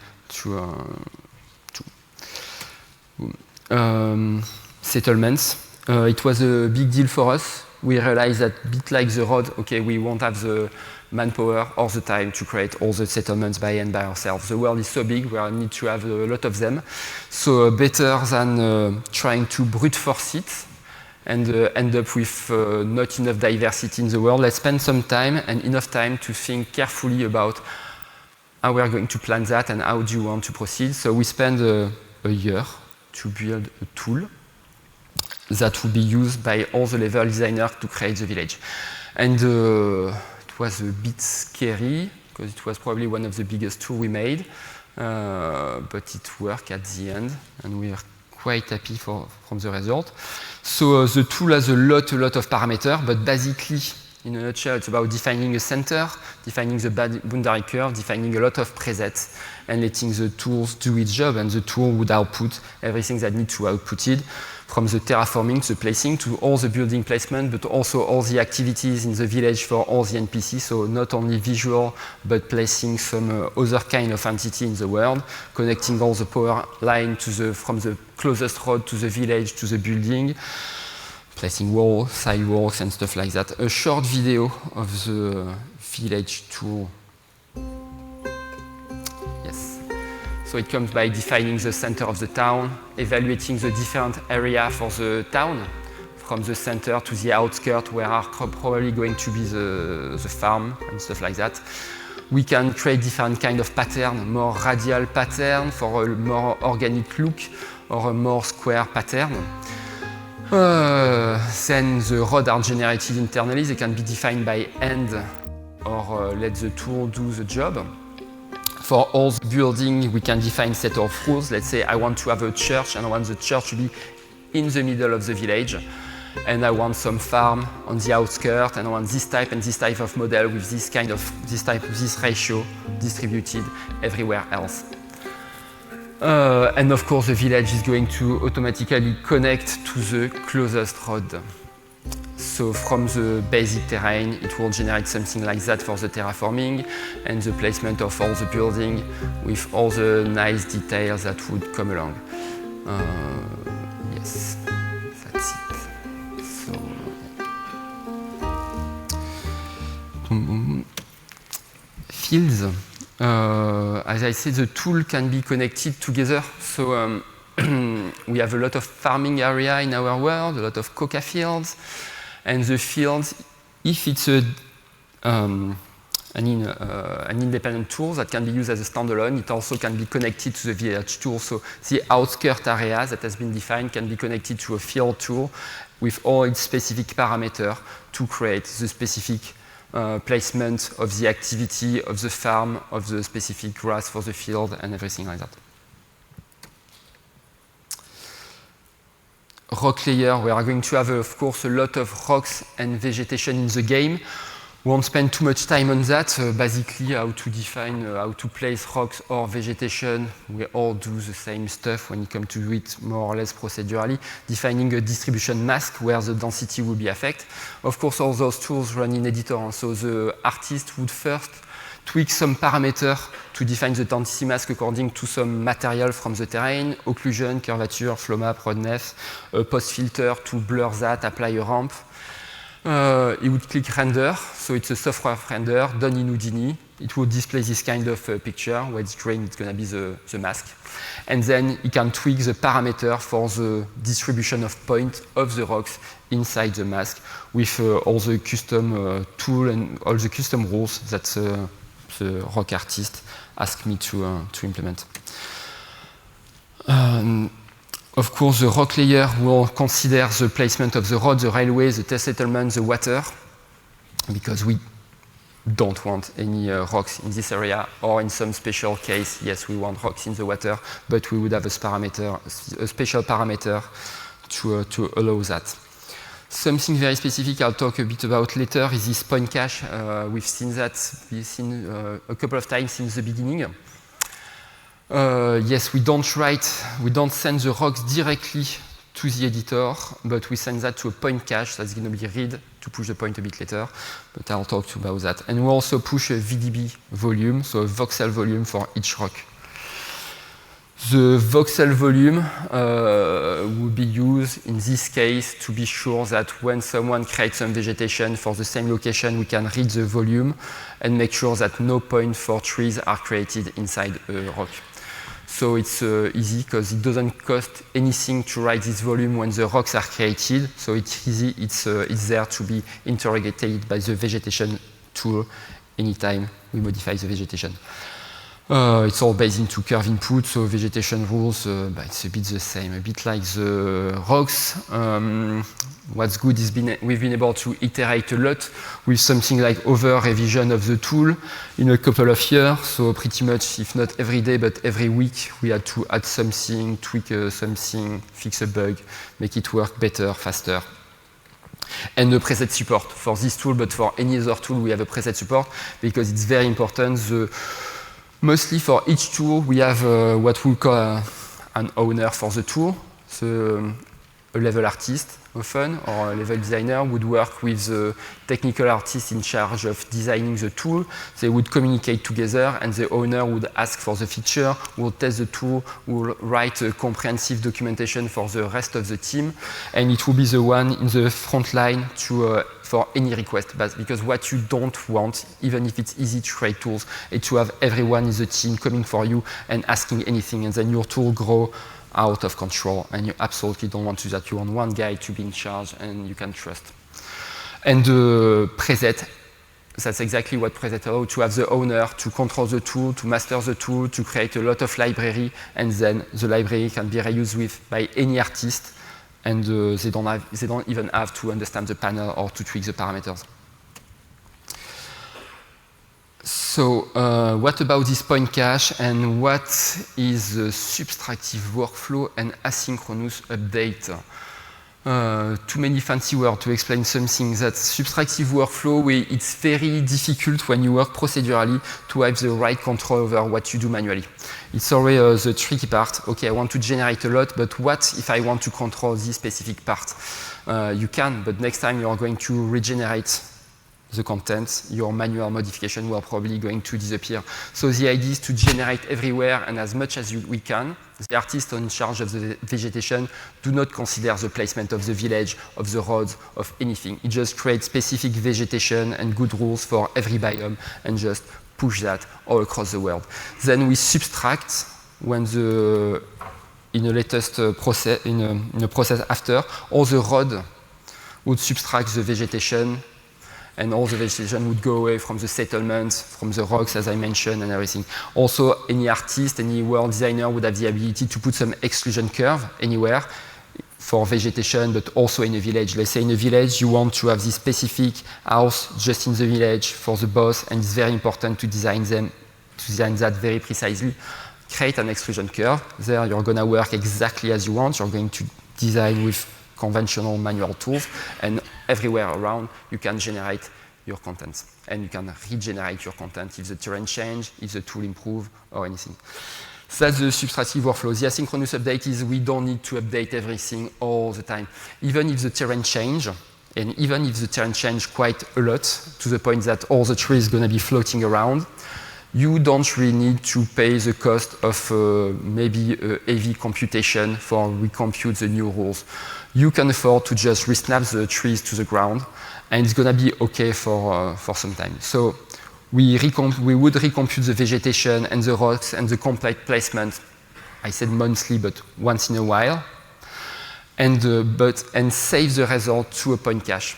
settlements. It was a big deal for us. We realized that, a bit like the road, okay, we won't have the manpower or the time to create all the settlements by hand by ourselves. The world is so big, we need to have a lot of them. So better than trying to brute force it and end up with not enough diversity in the world, let's spend some time and enough time to think carefully about how we are going to plan that and how do you want to proceed. So we spend a year to build a tool that will be used by all the level designers to create the village. And it was a bit scary, because it was probably one of the biggest tools we made, but it worked at the end, and we are quite happy from the result. So the tool has a lot of parameters, but basically, in a nutshell, it's about defining a center, defining the boundary curve, defining a lot of presets, and letting the tools do its job, and the tool would output everything that needs to output it, from the terraforming to the placing to all the building placement, but also all the activities in the village for all the NPCs, so not only visual, but placing some other kind of entity in the world, connecting all the power line from the closest road to the village to the building, placing walls, side walls, and stuff like that. A short video of the village tool. Yes. So it comes by defining the center of the town, evaluating the different area for the town, from the center to the outskirts where are probably going to be the farm and stuff like that. We can create different kind of pattern, more radial pattern for a more organic look, or a more square pattern. Then the roads are generated internally. They can be defined by hand or let the tool do the job. For all the building, we can define a set of rules. Let's say I want to have a church and I want the church to be in the middle of the village. And I want some farm on the outskirts, and I want this type and this type of model with this ratio distributed everywhere else. And of course, the village is going to automatically connect to the closest road. So from the basic terrain, it will generate something like that for the terraforming and the placement of all the building with all the nice details that would come along. Yes, that's it. So, fields. As I said, the tool can be connected together. So we have a lot of farming area in our world, a lot of coca fields. And the fields, if it's an independent tool that can be used as a standalone, it also can be connected to the village tool. So the outskirt area that has been defined can be connected to a field tool with all its specific parameters to create the specific placement of the activity of the farm, of the specific grass for the field, and everything like that. Rock layer, we are going to have, of course, a lot of rocks and vegetation in the game. We won't spend too much time on that. Basically, how to define, how to place rocks or vegetation. We all do the same stuff when it comes to it more or less procedurally. Defining a distribution mask where the density will be affected. Of course, all those tools run in editor, so the artist would first tweak some parameter to define the density mask according to some material from the terrain, occlusion, curvature, flow map, roughness, post filter to blur that, apply a ramp. It would click render, so it's a software render done in Houdini. It will display this kind of picture where it's green, it's going to be the mask. And then it can tweak the parameter for the distribution of points of the rocks inside the mask with all the custom tool and all the custom rules that the rock artist asked me to implement. Of course, the rock layer will consider the placement of the road, the railway, the test settlement, the water. because we don't want any rocks in this area, or in some special case, yes, we want rocks in the water, but we would have a special parameter to allow that. Something very specific I'll talk a bit about later is this point cache. We've seen a couple of times since the beginning. Yes, we don't send the rocks directly to the editor, but we send that to a point cache that's going to be read to push the point a bit later, but I'll talk to you about that. And we also push a VDB volume, so a voxel volume for each rock. The voxel volume would be used in this case to be sure that when someone creates some vegetation for the same location, we can read the volume and make sure that no point for trees are created inside a rock. So it's easy because it doesn't cost anything to write this volume when the rocks are created. So it's easy, it's there to be interrogated by the vegetation tool anytime we modify the vegetation. It's all based into curve input, so vegetation rules, it's a bit the same, a bit like the rocks. What's good is we've been able to iterate a lot with something like over revision of the tool in a couple of years. So pretty much, if not every day, but every week, we had to add something, tweak something, fix a bug, make it work better, faster. And the preset support for this tool, but for any other tool, we have a preset support because it's very important. Mostly for each tool, we have what we call an owner for the tool. So a level artist, often, or a level designer would work with the technical artist in charge of designing the tool. They would communicate together, and the owner would ask for the feature, would test the tool, would write a comprehensive documentation for the rest of the team, and it will be the one in the front line for any request. But because what you don't want, even if it's easy to create tools, is to have everyone in the team coming for you and asking anything, and then your tool grow out of control, and you absolutely don't want to do that. You want one guy to be in charge and you can trust. And the preset, that's exactly what preset allows, to have the owner to control the tool, to master the tool, to create a lot of library, and then the library can be reused by any artist, and they don't even have to understand the panel or to tweak the parameters. So what about this point cache, and what is the subtractive workflow and asynchronous update? Too many fancy words to explain something that subtractive workflow, it's very difficult when you work procedurally to have the right control over what you do manually. It's always the tricky part. Okay, I want to generate a lot, but what if I want to control this specific part? You can, but next time you are going to regenerate the content, your manual modification will probably going to disappear. So the idea is to generate everywhere and as much as we can. The artists in charge of the vegetation do not consider the placement of the village, of the roads, of anything. It just creates specific vegetation and good rules for every biome and just push that all across the world. Then we subtract when in a latest process, in a process after, all the road would subtract the vegetation, and all the vegetation would go away from the settlements, from the rocks, as I mentioned, and everything. Also, any artist, any world designer would have the ability to put some exclusion curve anywhere for vegetation, but also in a village. Let's say in a village, you want to have this specific house just in the village for the boss, and it's very important to design that very precisely. Create an exclusion curve. There, you're going to work exactly as you want. You're going to design with conventional manual tools, and everywhere around you can generate your content, and you can regenerate your content if the terrain change, if the tool improve, or anything. So that's the subtractive workflow. The asynchronous update is we don't need to update everything all the time. Even if the terrain change, and even if the terrain change quite a lot, to the point that all the trees are going to be floating around, you don't really need to pay the cost of maybe a heavy computation for recompute the new rules. You can afford to just resnap the trees to the ground, and it's going to be okay for some time. So we would recompute the vegetation and the rocks and the complete placement. I said monthly, but once in a while, and save the result to a point cache.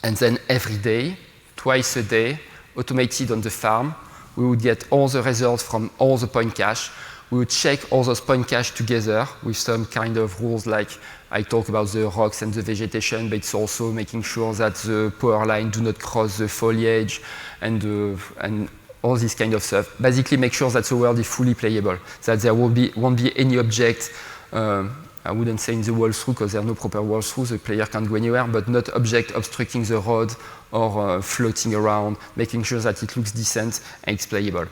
And then every day, twice a day, automated on the farm, we would get all the results from all the point cache. we would check all those point cache together with some kind of rules like I talk about the rocks and the vegetation, but it's also making sure that the power line do not cross the foliage and all this kind of stuff. Basically make sure that the world is fully playable, that there won't be any object, I wouldn't say in the walkthrough because there are no proper walkthrough, the player can't go anywhere, but not object obstructing the road or floating around, making sure that it looks decent and it's playable.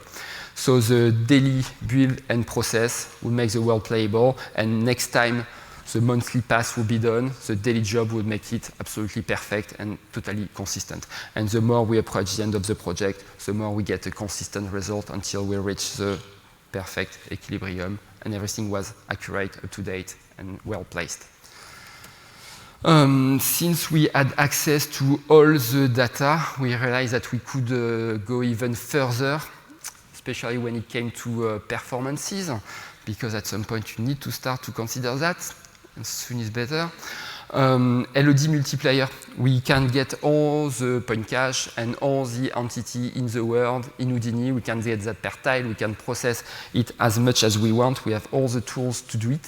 So the daily build and process will make the world playable, and next time the monthly pass will be done, the daily job would make it absolutely perfect and totally consistent. And the more we approach the end of the project, the more we get a consistent result until we reach the perfect equilibrium and everything was accurate, up to date, and well placed. Since we had access to all the data, we realized that we could go even further, especially when it came to performances, because at some point you need to start to consider that. As soon is better. LOD multiplier. We can get all the point cache and all the entity in the world in Houdini. We can get that per tile. We can process it as much as we want. We have all the tools to do it.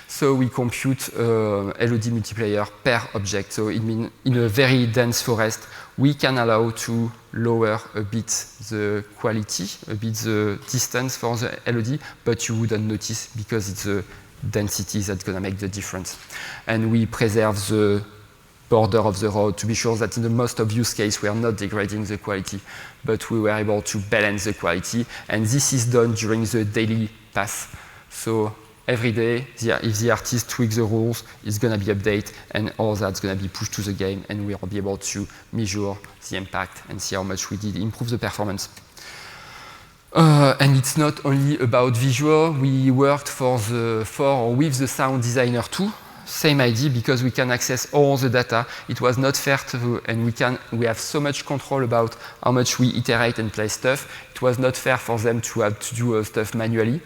So we compute LOD multiplier per object. So it means in a very dense forest, we can allow to lower a bit the quality, a bit the distance for the LOD, but you wouldn't notice because it's a density that's going to make the difference. And we preserve the border of the road to be sure that in the most obvious case we are not degrading the quality, but we were able to balance the quality. And this is done during the daily pass. So every day, if the artist tweaks the rules, it's going to be updated, and all that's going to be pushed to the game, and we'll be able to measure the impact and see how much we did improve the performance. And it's not only about visual. We worked with the sound designer too. Same idea, because we can access all the data. It was not fair to, and we have so much control about how much we iterate and play stuff. It was not fair for them to have to do stuff manually,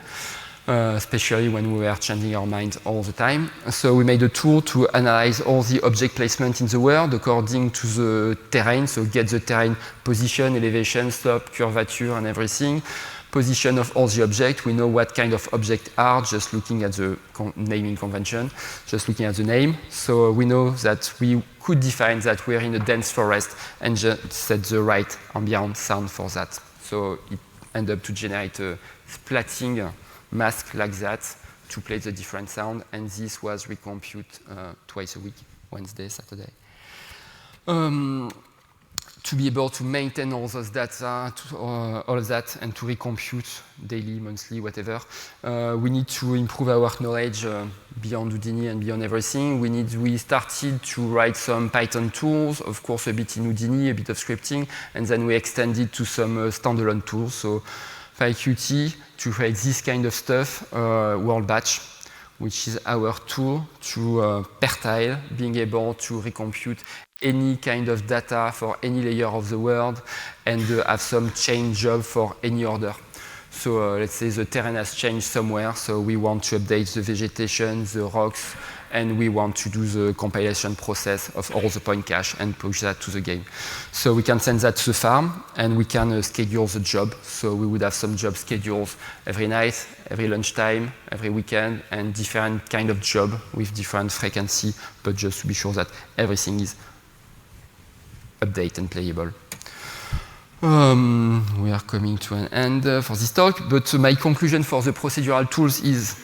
especially when we were changing our minds all the time. So we made a tool to analyze all the object placement in the world according to the terrain, so get the terrain position, elevation, slope, curvature, and everything. Position of all the objects. We know what kind of objects are just looking at the naming convention, just looking at the name. So we know that we could define that we're in a dense forest and just set the right ambient sound for that. So it ended up to generate a splatting mask like that to play the different sound, and this was recompute twice a week, Wednesday, Saturday. To be able to maintain all those data, all of that, and to recompute daily, monthly, whatever, we need to improve our knowledge beyond Houdini and beyond everything. We started to write some Python tools, of course a bit in Houdini, a bit of scripting, and then we extended to some standalone tools. So PyQt to create this kind of stuff, World Batch, which is our tool to per tile, being able to recompute any kind of data for any layer of the world and have some change job for any order. So let's say the terrain has changed somewhere, so we want to update the vegetation, the rocks, and we want to do the compilation process of all the point cache and push that to the game. So we can send that to the farm, and we can schedule the job. So we would have some job schedules every night, every lunchtime, every weekend, and different kind of job with different frequency, but just to be sure that everything is updated and playable. We are coming to an end for this talk, but my conclusion for the procedural tools is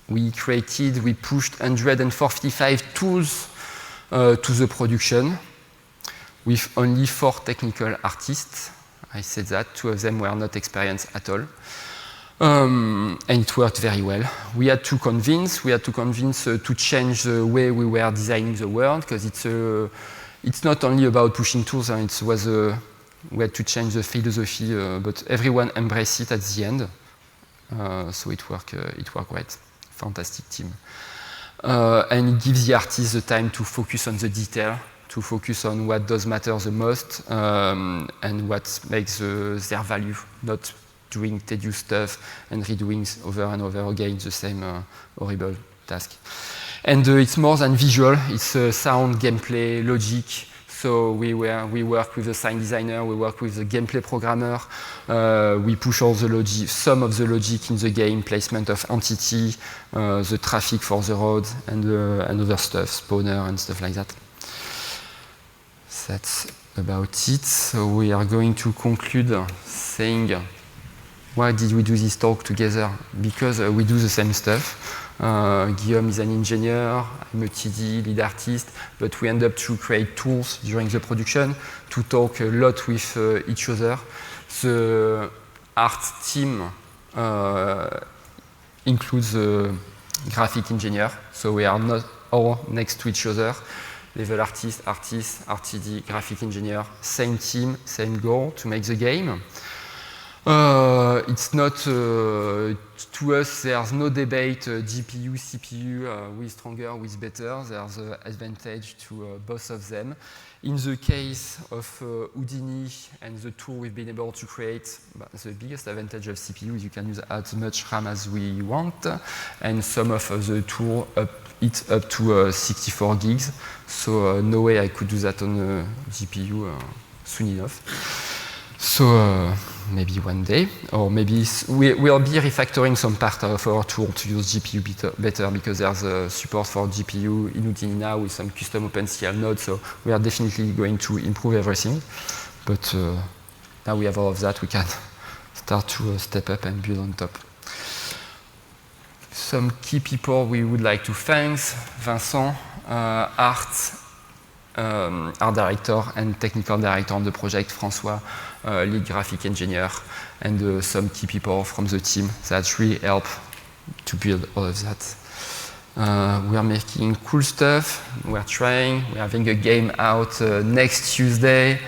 we pushed 145 tools to the production with only 4 technical artists. I said that, 2 of them were not experienced at all. And it worked very well. We had to convince to change the way we were designing the world, because it's not only about pushing tools, we had to change the philosophy, but everyone embraced it at the end. So it worked great. Fantastic team. And it gives the artists the time to focus on the detail, to focus on what does matter the most, and what makes their value, not doing tedious stuff and redoing over and over again the same horrible task. And it's more than visual, it's sound, gameplay, logic. So we work with the sign designer, we work with the gameplay programmer, we push all the logic, some of the logic in the game, placement of entity, the traffic for the road, and other stuff, spawner and stuff like that. That's about it. So we are going to conclude saying, why did we do this talk together? Because we do the same stuff. Guillaume is an engineer, I'm a TD, lead artist, but we end up to create tools during the production to talk a lot with each other. The art team includes a graphic engineer, so we are not all next to each other. Level artist, RTD, graphic engineer, same team, same goal to make the game. It's not, to us, there's no debate, GPU, CPU, with stronger, with better. There's an advantage to both of them. In the case of Houdini and the tool we've been able to create, the biggest advantage of CPU is you can use as much RAM as we want, and some of the tool it's up to 64 gigs. So no way I could do that on a GPU soon enough. So maybe one day, or maybe we'll be refactoring some part of our tool to use GPU better because there's support for GPU in Houdini now with some custom OpenCL nodes, so we are definitely going to improve everything. But now we have all of that, we can start to step up and build on top. Some key people we would like to thank: Vincent, art director and technical director on the project, François, lead graphic engineer, and some key people from the team that really help to build all of that. We are making cool stuff, we're trying, we're having a game out next Tuesday,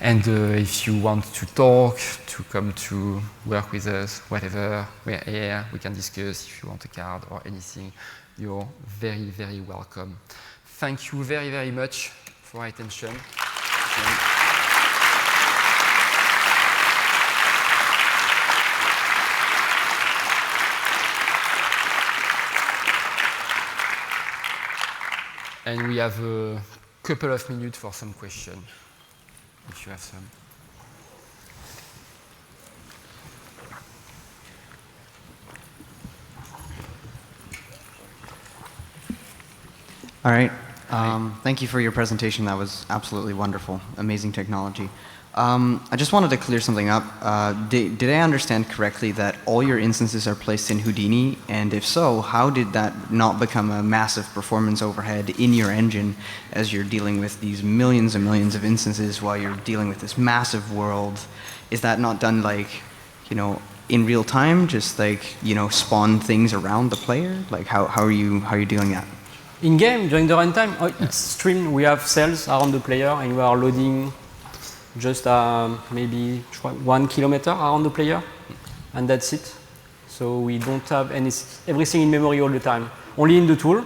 and if you want to talk, to come to work with us, whatever, we're here, we can discuss. If you want a card or anything, you're very, very welcome. Thank you very, very much for your attention. And we have a couple of minutes for some questions, if you have some. All right. Thank you for your presentation. That was absolutely wonderful. Amazing technology. I just wanted to clear something up. Did I understand correctly that all your instances are placed in Houdini? And if so, how did that not become a massive performance overhead in your engine as you're dealing with these millions and millions of instances while you're dealing with this massive world? Is that not done like, in real time? Just like, spawn things around the player? Like how are you doing that? In game, during the runtime, it's streamed. We have cells around the player, and we are loading just maybe 1 kilometer around the player, and that's it. So we don't have everything in memory all the time. Only in the tool.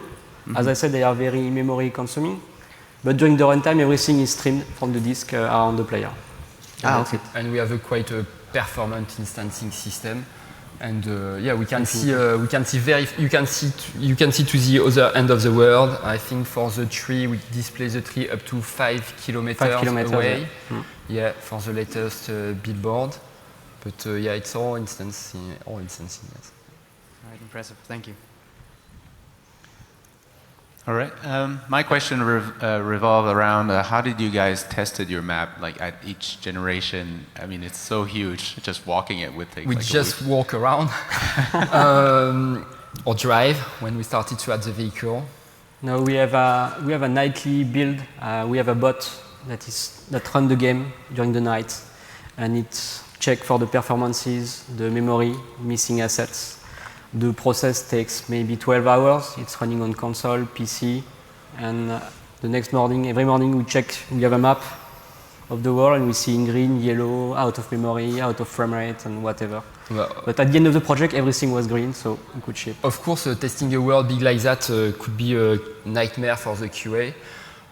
As I said, they are very memory consuming. But during the runtime, everything is streamed from the disk around the player. Okay. And we have quite a performant instancing system. And yeah, you can see to the other end of the world. I think for the tree, we display the tree up to 5 kilometers away. Yeah, for the latest billboard. But yeah, it's all instancing. Yes. All right, impressive. Thank you. All right. My question revolved around how did you guys tested your map, like at each generation? I mean, it's so huge. Just walking it would take. We like just a week. walk around or drive when we started to add the vehicle. No, we have a nightly build. We have a bot that runs the game during the night, and it checks for the performances, the memory, missing assets. The process takes maybe 12 hours. It's running on console, PC, and the next morning, every morning we check, we have a map of the world and we see in green, yellow, out of memory, out of frame rate, and whatever. Well, but at the end of the project, everything was green, so we could ship. Of course, testing a world big like that could be a nightmare for the QA.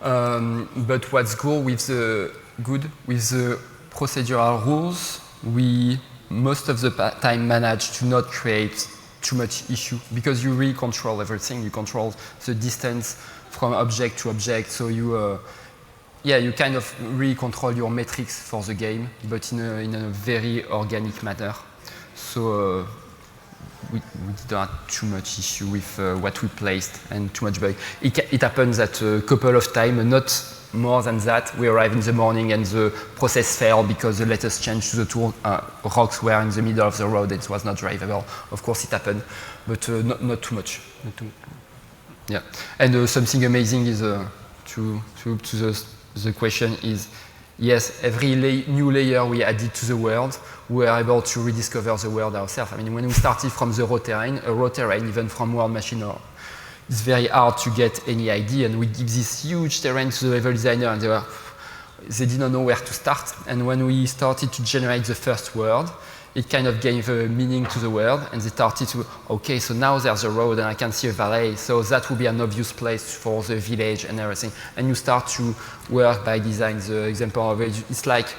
But what's good with the procedural rules, we most of the time manage to not create too much issue because you really control everything. You control the distance from object to object, so you yeah, you kind of really control your metrics for the game, but in a very organic manner. So we didn't have too much issue with what we placed and too much bug. It happens that a couple of times, not more than that. We arrived in the morning and the process failed because the latest change to the tool, rocks were in the middle of the road. It was not drivable. Of course, it happened, but not too much. Yeah, and something amazing is to the question is, yes, every new layer we added to the world, we are able to rediscover the world ourselves. I mean, when we started from the raw terrain, even from world machine, it's very hard to get any idea, and we give this huge terrain to the level designer, and they didn't know where to start. And when we started to generate the first world, it kind of gave a meaning to the world, and they started to, okay, so now there's a road and I can see a valley, so that would be an obvious place for the village and everything. And you start to work by design. The example of it, it's like,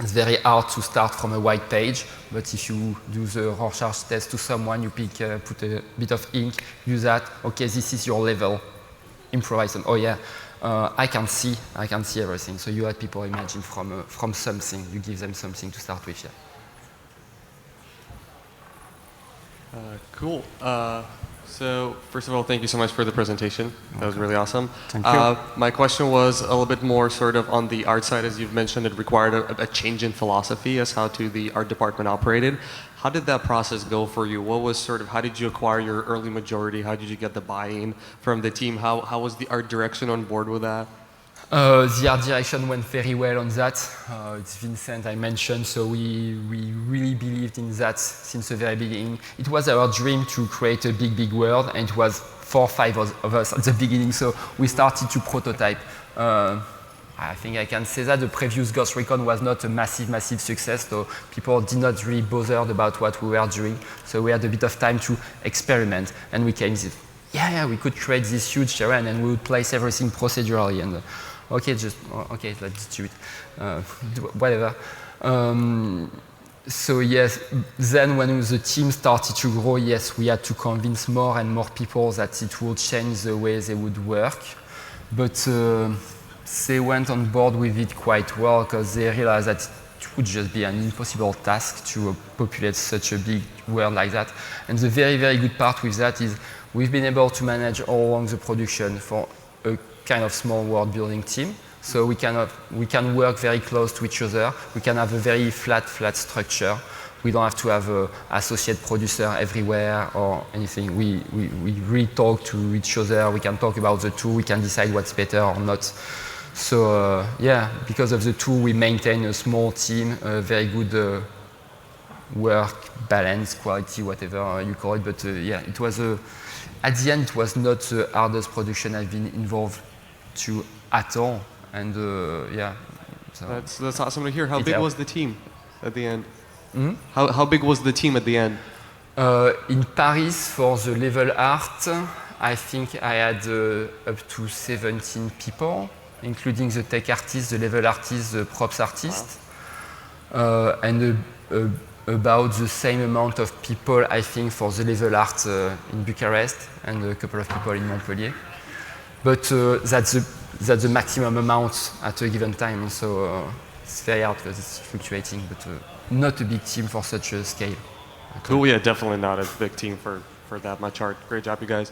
it's very hard to start from a white page, but if you do the Rorschach test to someone, you put a bit of ink, use that, okay, this is your level, improvise them. Oh yeah, I can see everything. So you had people imagine from something, you give them something to start with, yeah. Cool. So first of all, thank you so much for the presentation. That was really awesome. Thank you. My question was a little bit more sort of on the art side. As you've mentioned, it required a change in philosophy as how to the art department operated. How did that process go for you? What was sort of, how did you acquire your early majority? How did you get the buy-in from the team? How was the art direction on board with that? The art direction went very well on that. It's Vincent I mentioned, so we really believed in that since the very beginning. It was our dream to create a big world, and it was 4 or 5 of us at the beginning, so we started to prototype. I think I can say that the previous Ghost Recon was not a massive success, so people did not really bother about what we were doing, so we had a bit of time to experiment, and we came to, yeah, we could create this huge terrain, and we would place everything procedurally, and okay, let's do it, whatever. So yes, then when the team started to grow, yes, we had to convince more and more people that it would change the way they would work. But they went on board with it quite well because they realized that it would just be an impossible task to populate such a big world like that. And the very good part with that is we've been able to manage all along the production for a kind of small world building team. So we can work very close to each other. We can have a very flat structure. We don't have to have an associate producer everywhere or anything. We really talk to each other. We can talk about the tool. We can decide what's better or not. So yeah, because of the tool, we maintain a small team, a very good work balance, quality, whatever you call it. But yeah, it was at the end, it was not the hardest production I've been involved to at all. And yeah. So That's awesome to hear. How big was the team at the end? Mm-hmm. How big was the team at the end? In Paris, for the level art, I think I had up to 17 people, including the tech artists, the level artists, the props artists, and about the same amount of people, I think, for the level art in Bucharest, and a couple of people in Montpellier. But that's the maximum amount at a given time, so it's very hard because it's fluctuating, but not a big team for such a scale. Cool, yeah, definitely not a big team for that much art. Great job, you guys.